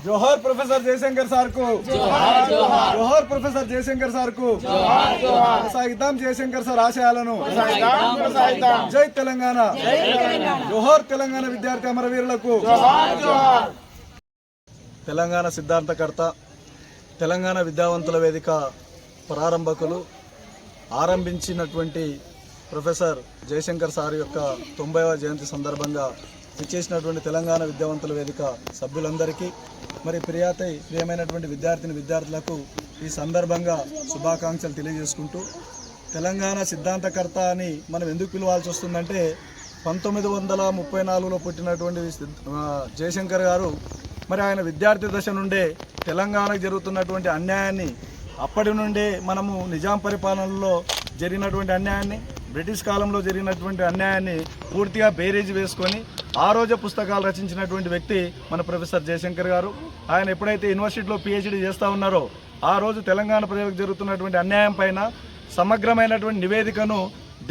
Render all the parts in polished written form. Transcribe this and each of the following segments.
जोहर professor Jaishankar सार को जोहर professor Jaishankar सार को కొనసాగిద్దాం జయశంకర్ సార్ ఆశయాలను జై తెలంగాణ జోహర్ తెలంగాణ విద్యార్థి అమరవీరులకు తెలంగాణ సిద్ధాంతకర్త తెలంగాణ విద్యావంతుల వేదిక ప్రారంభకులు ఆరంభించినటువంటి ప్రొఫెసర్ జయశంకర్ సార్ యొక్క 90వ జయంతి సందర్భంగా ఇచ్చేసినటువంటి తెలంగాణ విద్యావంతుల వేదిక సభ్యులందరికీ మరి ప్రియమైనటువంటి విద్యార్థులకు ఈ సందర్భంగా శుభాకాంక్షలు తెలియజేసుకుంటూ తెలంగాణ సిద్ధాంతకర్త అని మనం ఎందుకు పిలవాల్సి వస్తుందంటే 1934లో పుట్టినటువంటి జయశంకర్ గారు మరి ఆయన విద్యార్థి దశ నుండే తెలంగాణకు జరుగుతున్నటువంటి అన్యాయాన్ని అప్పటి నుండే మనము నిజాం పరిపాలనలో జరిగినటువంటి అన్యాయాన్ని బ్రిటిష్ కాలంలో జరిగినటువంటి అన్యాయాన్ని పూర్తిగా బేరీజ్ వేసుకొని ఆ రోజు పుస్తకాలు రచించినటువంటి వ్యక్తి మన ప్రొఫెసర్ జయశంకర్ గారు. ఆయన ఎప్పుడైతే యూనివర్సిటీలో పిహెచ్డీ చేస్తూ ఉన్నారో ఆ రోజు తెలంగాణ ప్రజలకు జరుగుతున్నటువంటి అన్యాయం పైన సమగ్రమైనటువంటి నివేదికను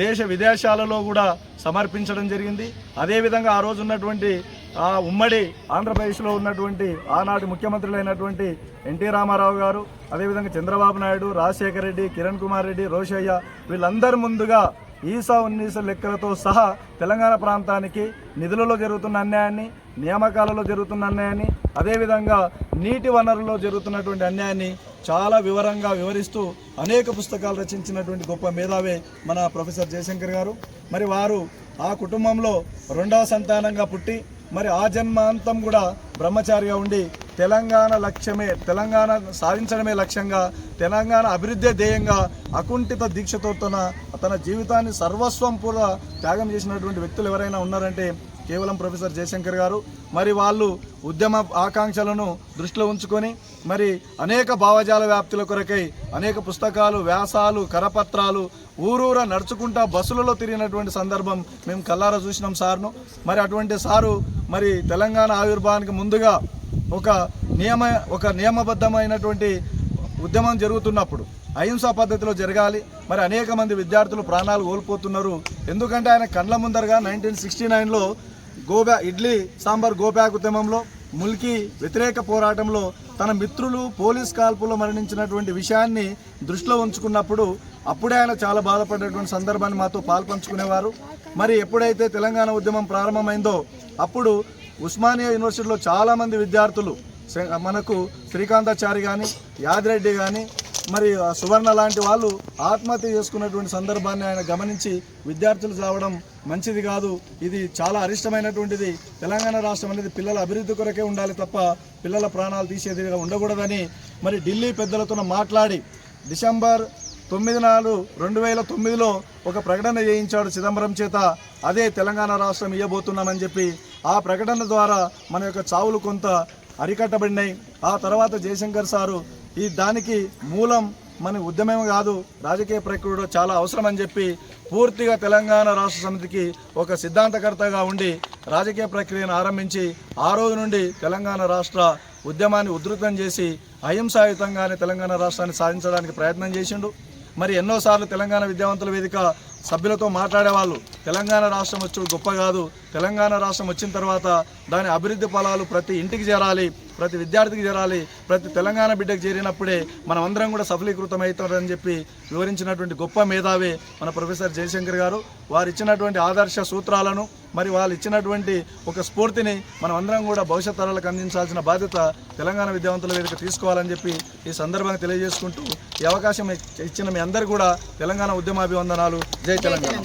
దేశ విదేశాలలో కూడా సమర్పించడం జరిగింది. అదేవిధంగా ఆ రోజు ఉన్నటువంటి ఉమ్మడి ఆంధ్రప్రదేశ్లో ఉన్నటువంటి ఆనాటి ముఖ్యమంత్రులైనటువంటి ఎన్టీ రామారావు గారు, అదేవిధంగా చంద్రబాబు నాయుడు, రాజశేఖర రెడ్డి, కిరణ్ కుమార్ రెడ్డి, రోషయ్య వీళ్ళందరి ముందుగా ఈసా ఉన్నీస లెక్కలతో సహా తెలంగాణ ప్రాంతానికి నిధులలో జరుగుతున్న అన్యాయాన్ని, నియామకాలలో జరుగుతున్న అన్యాయాన్ని, అదేవిధంగా నీటి వనరుల్లో జరుగుతున్నటువంటి అన్యాయాన్ని చాలా వివరంగా వివరిస్తూ అనేక పుస్తకాలు రచించినటువంటి గొప్ప మేధావే మన ప్రొఫెసర్ జయశంకర్ గారు. మరి వారు ఆ కుటుంబంలో 2వ సంతానంగా పుట్టి మరి ఆ జన్మాంతం కూడా బ్రహ్మచారిగా ఉండి తెలంగాణ సాధించడమే లక్ష్యంగా, తెలంగాణ అభివృద్ధి ధ్యేయంగా అకుంఠిత దీక్షతో తన జీవితాన్ని సర్వస్వం కూడా త్యాగం చేసినటువంటి వ్యక్తులు ఎవరైనా ఉన్నారంటే కేవలం ప్రొఫెసర్ జయశంకర్ గారు. మరి వాళ్ళు ఉద్యమ ఆకాంక్షలను దృష్టిలో ఉంచుకొని మరి అనేక భావజాల వ్యాప్తుల కొరకై అనేక పుస్తకాలు, వ్యాసాలు, కరపత్రాలు ఊరూరా నడుచుకుంటా బస్సులలో తిరిగినటువంటి సందర్భం మేము కల్లారా చూసినాం సార్ను. మరి అటువంటి సారు మరి తెలంగాణ ఆవిర్భావానికి ముందుగా ఒక నియమబద్ధమైనటువంటి ఉద్యమం జరుగుతున్నప్పుడు అహింసా పద్ధతిలో జరగాలి. మరి అనేక మంది విద్యార్థులు ప్రాణాలు కోల్పోతున్నారు. ఎందుకంటే ఆయన కళ్ళ ముందరగా 1969లో ఇడ్లీ సాంబార్ గోబ్యాక్ ఉద్యమంలో, ముల్కీ వ్యతిరేక పోరాటంలో తన మిత్రులు పోలీస్ కాల్పులో మరణించినటువంటి విషయాన్ని దృష్టిలో ఉంచుకున్నప్పుడు అప్పుడే ఆయన చాలా బాధపడినటువంటి సందర్భాన్ని మాతో పాల్పంచుకునేవారు. మరి ఎప్పుడైతే తెలంగాణ ఉద్యమం ప్రారంభమైందో అప్పుడు ఉస్మానియా యూనివర్సిటీలో చాలామంది విద్యార్థులు మనకు శ్రీకాంతాచారి కానీ, యాదిరెడ్డి కానీ, మరి సువర్ణ లాంటి వాళ్ళు ఆత్మహత్య చేసుకున్నటువంటి సందర్భాన్ని ఆయన గమనించి విద్యార్థులు చావడం మంచిది కాదు, ఇది చాలా అరిష్టమైనటువంటిది, తెలంగాణ రాష్ట్రం అనేది పిల్లల అభివృద్ధి కొరకే ఉండాలి తప్ప పిల్లల ప్రాణాలు తీసేదిగా ఉండకూడదని మరి ఢిల్లీ పెద్దలతో మాట్లాడి డిసెంబర్ 9, 2009లో ఒక ప్రకటన చేయించాడు చిదంబరం చేత. అదే తెలంగాణ రాష్ట్రం ఇవ్వబోతున్నామని చెప్పి ఆ ప్రకటన ద్వారా మన యొక్క చావులు కొంత అరికట్టబడినాయి. ఆ తర్వాత జయశంకర్ సారు దానికి మూలం మన ఉద్యమం కాదు, రాజకీయ ప్రక్రియ చాలా అవసరం అని చెప్పి పూర్తిగా తెలంగాణ రాష్ట్ర సమితికి ఒక సిద్ధాంతకర్తగా ఉండి రాజకీయ ప్రక్రియను ఆరంభించి ఆ రోజు నుండి తెలంగాణ రాష్ట్ర ఉద్యమాన్ని ఉధృతం చేసి అహింసాయుతంగానే తెలంగాణ రాష్ట్రాన్ని సాధించడానికి ప్రయత్నం చేసిండు. మరి ఎన్నోసార్లు తెలంగాణ విద్యావంతుల వేదిక సభ్యులతో మాట్లాడేవాళ్ళు తెలంగాణ రాష్ట్రం వచ్చి గొప్ప కాదు, తెలంగాణ రాష్ట్రం వచ్చిన తర్వాత దాని అభివృద్ధి ఫలాలు ప్రతి ఇంటికి చేరాలి, ప్రతి విద్యార్థికి చేరాలి, ప్రతి తెలంగాణ బిడ్డకు చేరినప్పుడే మనం అందరం కూడా సఫలీకృతం అవుతారని చెప్పి వివరించినటువంటి గొప్ప మేధావే మన ప్రొఫెసర్ జయశంకర్ గారు. వారు ఇచ్చినటువంటి ఆదర్శ సూత్రాలను మరి వాళ్ళు ఇచ్చినటువంటి ఒక స్ఫూర్తిని మనం అందరం కూడా భవిష్యత్ తరాలకు అందించాల్సిన బాధ్యత తెలంగాణ విద్యావంతుల వేదిక తీసుకోవాలని చెప్పి ఈ సందర్భంగా తెలియజేసుకుంటూ ఈ అవకాశం ఇచ్చిన మీ అందరూ కూడా తెలంగాణ ఉద్యమాభివందనాలు. జై తెలంగాణ.